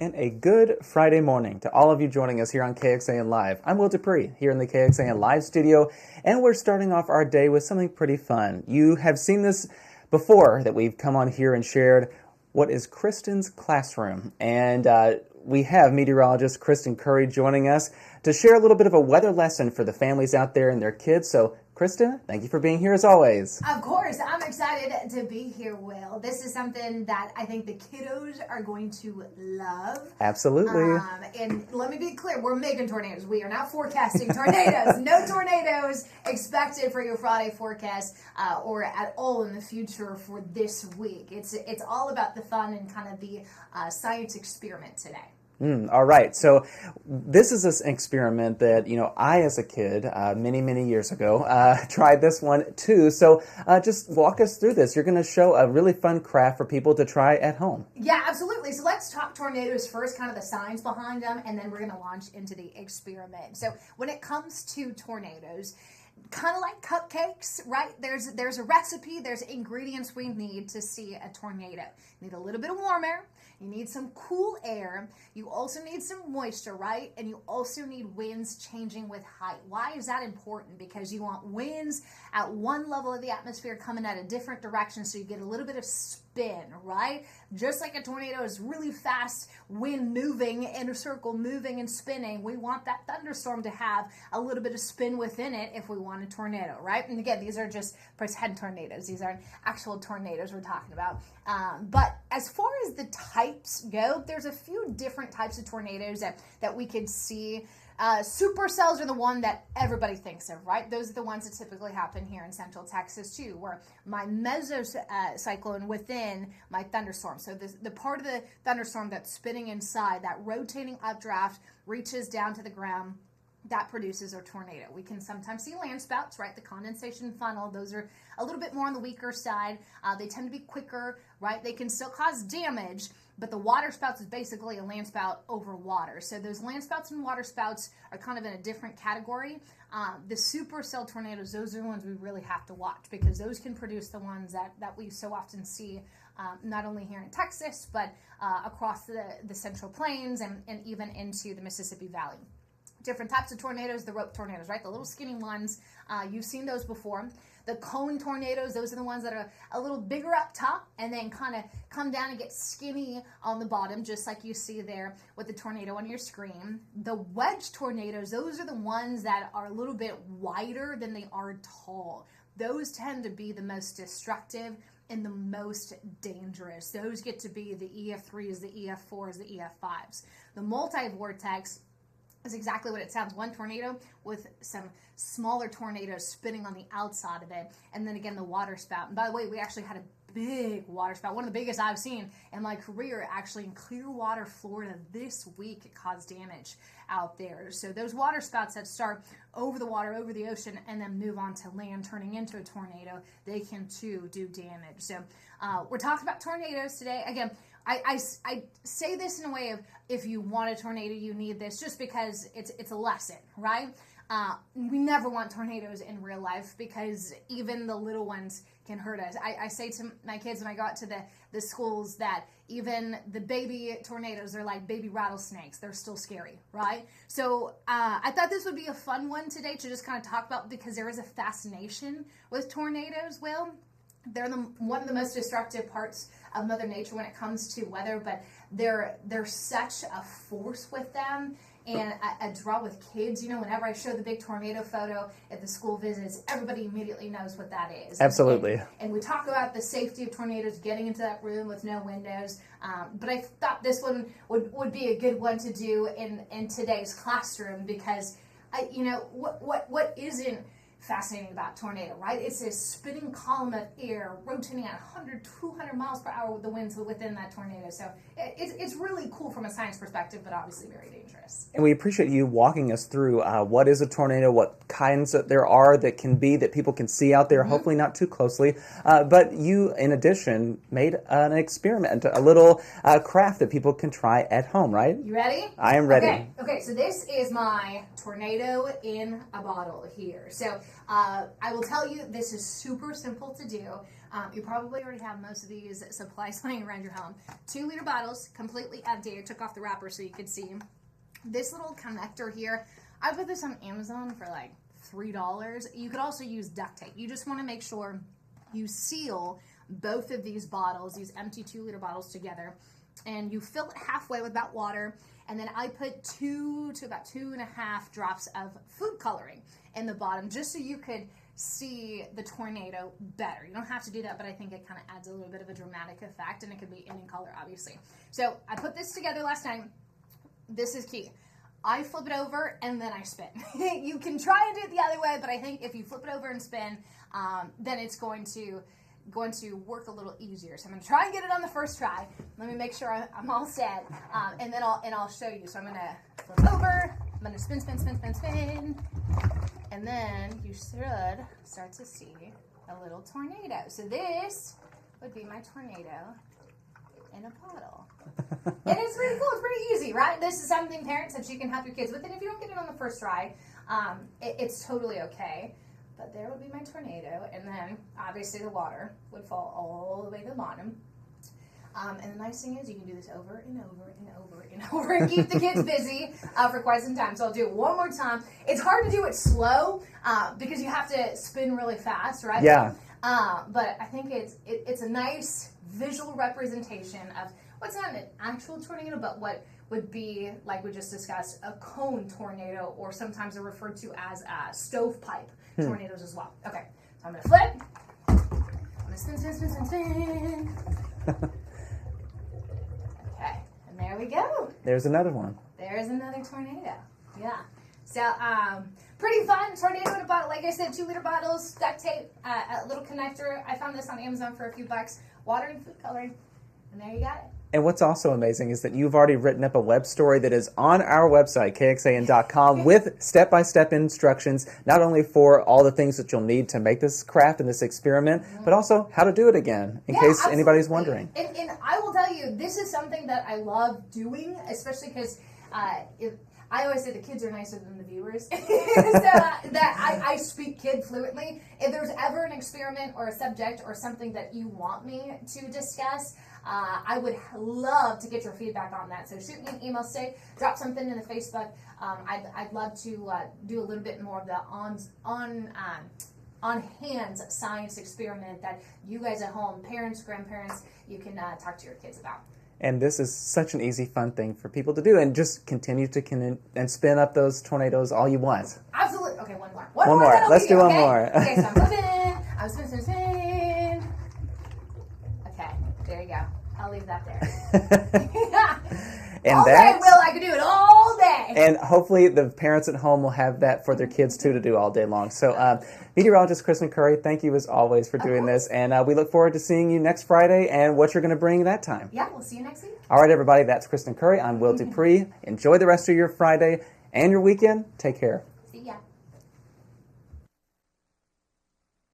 And a good Friday morning to all of you joining us here on KXAN Live. I'm Will Dupree here in the KXAN Live studio, and we're starting off our day with something pretty fun. You have seen this before that we've come on here and shared what is Kristen's classroom. And we have meteorologist Kristen Curry joining us to share a little bit of a weather lesson for the families out there and their kids. So Kristen, thank you for being here as always. Of course, I'm excited to be here, Will. This is something that I think the kiddos are going to love. Absolutely. And let me be clear, we're making tornadoes. We are not forecasting tornadoes. No tornadoes expected for your Friday forecast or at all in the future for this week. It's all about the fun and kind of the science experiment today. All right. So this is an experiment that, I as a kid, many years ago, tried this one too. So just walk us through this. You're going to show a really fun craft for people to try at home. Yeah, absolutely. So let's talk tornadoes first, kind of the science behind them, and then we're going to launch into the experiment. So when it comes to tornadoes, kind of like cupcakes, right? There's a recipe, there's ingredients we need to see a tornado. You need a little bit of warm air. You need some cool air. You also need some moisture, right? And you also need winds changing with height. Why is that important? Because you want winds at one level of the atmosphere coming at a different direction so you get a little bit of spin, right? Just like a tornado is really fast wind moving in a circle, moving and spinning, we want that thunderstorm to have a little bit of spin within it if we want a tornado, right? And again, these are just pretend tornadoes. These aren't actual tornadoes we're talking about. But as far as the types go, there's a few different types of tornadoes that we can see. Supercells are the one that everybody thinks of, right? Those are the ones that typically happen here in Central Texas too, where my mesocyclone within my thunderstorm. So the part of the thunderstorm that's spinning inside, that rotating updraft reaches down to the ground, that produces a tornado. We can sometimes see land spouts, right? The condensation funnel, those are a little bit more on the weaker side. They tend to be quicker, right? They can still cause damage, but the water spouts is basically a land spout over water. So those land spouts and water spouts are kind of in a different category. The supercell tornadoes, those are the ones we really have to watch because those can produce the ones that we so often see not only here in Texas, but across the Central Plains and even into the Mississippi Valley. Different types of tornadoes, the rope tornadoes, right? The little skinny ones. You've seen those before. The cone tornadoes, those are the ones that are a little bigger up top and then kind of come down and get skinny on the bottom, just like you see there with the tornado on your screen. The wedge tornadoes, those are the ones that are a little bit wider than they are tall. Those tend to be the most destructive and the most dangerous. Those get to be the EF3s, the EF4s, the EF5s. The multi-vortex is exactly what it sounds. One tornado with some smaller tornadoes spinning on the outside of it. And then again, the water spout. And by the way, we actually had a big water spout, one of the biggest I've seen in my career, actually in Clearwater, Florida this week. It caused damage out there. So those water spouts that start over the water, over the ocean, and then move on to land, turning into a tornado, they can too do damage. So we're talking about tornadoes today. Again, I say this in a way of if you want a tornado, you need this, just because it's a lesson, right? We never want tornadoes in real life because even the little ones can hurt us. I say to my kids when I go out to the schools that even the baby tornadoes are like baby rattlesnakes. They're still scary, right? So I thought this would be a fun one today to just kind of talk about because there is a fascination with tornadoes, Will. They're one of the most destructive parts of Mother Nature when it comes to weather, but they're such a force with them and a draw with kids. Whenever I show the big tornado photo at the school visits, everybody immediately knows what that is. Absolutely. And we talk about the safety of tornadoes, getting into that room with no windows. But I thought this one would be a good one to do in today's classroom because, what isn't fascinating about tornado, right? It's this spinning column of air rotating at 100, 200 miles per hour with the winds within that tornado. So it's really cool from a science perspective, but obviously very dangerous. And we appreciate you walking us through what is a tornado, what kinds that there are that can be that people can see out there, hopefully not too closely. But you, in addition, made an experiment, a little craft that people can try at home, right? You ready? I am ready. Okay, so this is my tornado in a bottle here. So I will tell you, this is super simple to do. You probably already have most of these supplies lying around your home. 2-liter bottles, completely empty. I took off the wrapper so you could see. This little connector here, I put this on Amazon for like $3. You could also use duct tape. You just want to make sure you seal both of these bottles, these empty 2-liter bottles together, and you fill it halfway with about water, and then I put 2 to about 2.5 drops of food coloring in the bottom, just so you could see the tornado better. You don't have to do that, but I think it kind of adds a little bit of a dramatic effect, and it could be any color, obviously. So I put this together last night. This is key. I flip it over and then I spin. You can try and do it the other way, but I think if you flip it over and spin, then it's going to work a little easier. So I'm going to try and get it on the first try. Let me make sure I'm all set, and then I'll show you. So I'm going to flip over. I'm going to spin, spin, spin, spin, spin, and then you should start to see a little tornado. So this would be my tornado in a bottle. And it's pretty cool. It's pretty easy, right? This is something, parents, that you can help your kids with. And if you don't get it on the first try, it's totally okay. But there would be my tornado, and then obviously the water would fall all the way to the bottom. And the nice thing is you can do this over and over and over and over and keep the kids busy for quite some time. So I'll do it one more time. It's hard to do it slow because you have to spin really fast, right? Yeah. But I think it's a nice visual representation of what's not an actual tornado, but what would be, like we just discussed, a cone tornado, or sometimes they're referred to as stovepipe tornadoes as well. Okay, so I'm going to flip. I'm going to spin, spin, spin, spin, spin. Okay, and there we go. There's another one. There's another tornado. Yeah. So, pretty fun. Tornado in a bottle. Like I said, 2-liter bottles, duct tape, a little connector. I found this on Amazon for a few bucks. Water and food coloring. And there you got it. And what's also amazing is that you've already written up a web story that is on our website, kxan.com, with step-by-step instructions, not only for all the things that you'll need to make this craft and this experiment, but also how to do it again, in case absolutely. anybody's wondering. And I will tell you, this is something that I love doing, especially because I always say the kids are nicer than the viewers. So that I speak kid fluently. If there's ever an experiment or a subject or something that you want me to discuss, I would love to get your feedback on that. So shoot me an email, say, drop something in the Facebook. I'd love to do a little bit more of the on-hand science experiment that you guys at home, parents, grandparents, you can talk to your kids about. And this is such an easy, fun thing for people to do, and just continue to and spin up those tornadoes all you want. Absolutely. Okay, one more. One more. Let's do one more. Okay, so I'm flipping. I'm spin. Okay, there you go. I'll leave that there. And all day, Will. I can do it all day. And hopefully the parents at home will have that for their kids, too, to do all day long. So, meteorologist Kristen Curry, thank you as always for doing this. And we look forward to seeing you next Friday and what you're going to bring that time. Yeah, we'll see you next week. All right, everybody, that's Kristen Curry. I'm Will Dupree. Enjoy the rest of your Friday and your weekend. Take care.